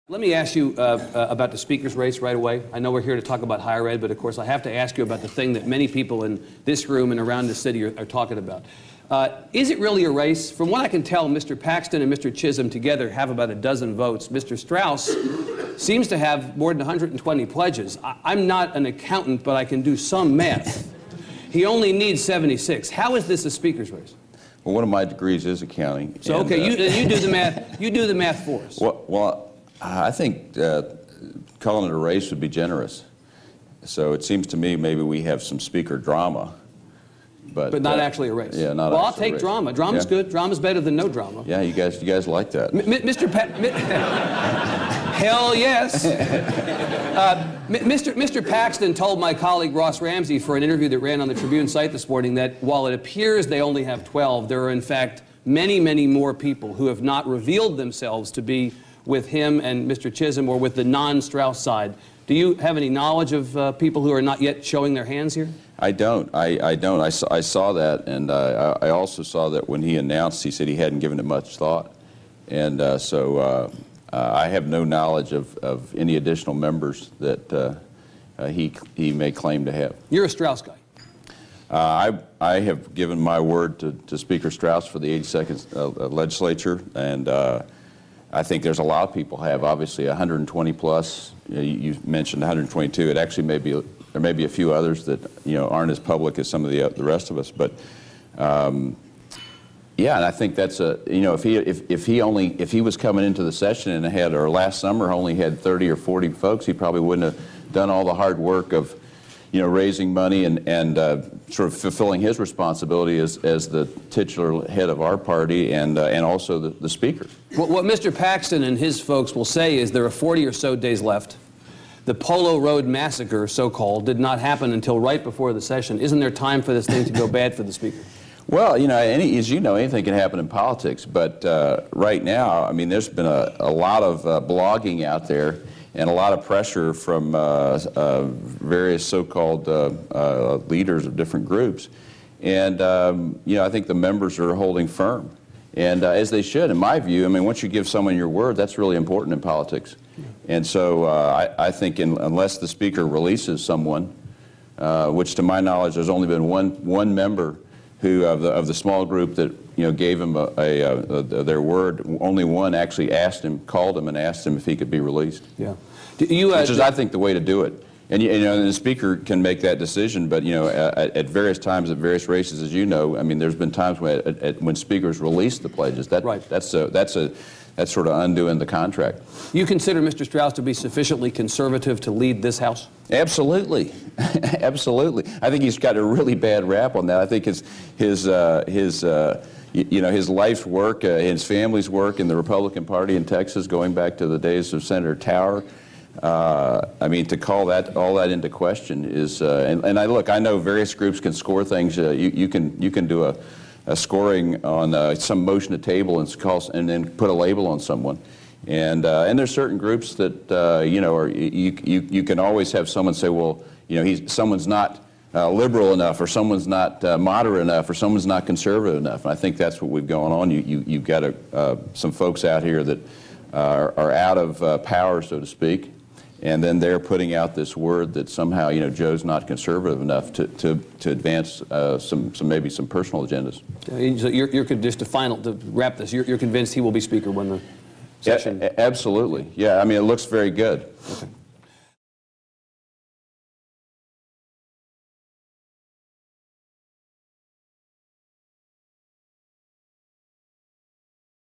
Let me ask you about the speaker's race right away. I know we're here to talk about higher ed, but of course I have to ask you about the thing that many people in this room and around the city are talking about. Is it really a race? From what I can tell, Mr. Paxton and Mr. Chisholm together have about a dozen votes. Mr. Straus seems to have more than 120 pledges. I'm not an accountant, but I can do some math. He only needs 76. How is this a speaker's race? Well, one of my degrees is accounting. So, okay, you do the math. You do the math for us. Well, I think calling it a race would be generous. So it seems to me maybe we have some speaker drama. But not actually a race. Yeah, not well, actually I'll take a race. Drama. Drama's good. Drama's better than no drama. Yeah, you guys like that. Hell yes. Mr. Paxton told my colleague Ross Ramsey for an interview that ran on the Tribune site this morning that while it appears they only have 12, there are in fact many, many more people who have not revealed themselves to be with him and Mr. Chisholm or with the non-Straus side. Do you have any knowledge of people who are not yet showing their hands here? I don't. I don't. I saw that, and I also saw that when he announced, he said he hadn't given it much thought. And so I have no knowledge of any additional members that he may claim to have. You're a Straus guy. I have given my word to Speaker Straus for the 82nd legislature, and I think there's a lot of people have. Obviously, 120 plus. You mentioned 122. It actually there may be a few others that aren't as public as some of the rest of us. But yeah, and I think that's if he was coming into the session and last summer only had 30 or 40 folks, he probably wouldn't have done all the hard work of raising money and sort of fulfilling his responsibility as the titular head of our party and also the speaker. What Mr. Paxton and his folks will say is there are 40 or so days left. The Polo Road Massacre, so-called, did not happen until right before the session. Isn't there time for this thing to go bad for the speaker? Well, as you know, anything can happen in politics. But right now, I mean, there's been a lot of blogging out there and a lot of pressure from various so-called leaders of different groups. And, I think the members are holding firm. And as they should, in my view. I mean, once you give someone your word, that's really important in politics. And so I think unless the speaker releases someone, which to my knowledge there's only been one member who of the small group that gave him their word, only one actually called him and asked him if he could be released. Yeah. Which is, I think, the way to do it. And the speaker can make that decision, but at various times, at various races, as you know, I mean, there's been times when speakers release the pledges. That's sort of undoing the contract. You consider Mr. Straus to be sufficiently conservative to lead this House? Absolutely, absolutely. I think he's got a really bad rap on that. I think his life's work, his family's work in the Republican Party in Texas, going back to the days of Senator Tower. I mean, to call all that into question is, I know various groups can score things. You can do a scoring on some motion to table and then put a label on someone. And there's certain groups that you can always have someone say, well, someone's not liberal enough, or someone's not moderate enough, or someone's not conservative enough. And I think that's what we've going on. You've got some folks out here that are out of power, so to speak. And then they're putting out this word that somehow, Joe's not conservative enough to advance maybe some personal agendas. So you're just to wrap this, you're convinced he will be Speaker when the session? Yeah, absolutely. Yeah, I mean, it looks very good. Okay.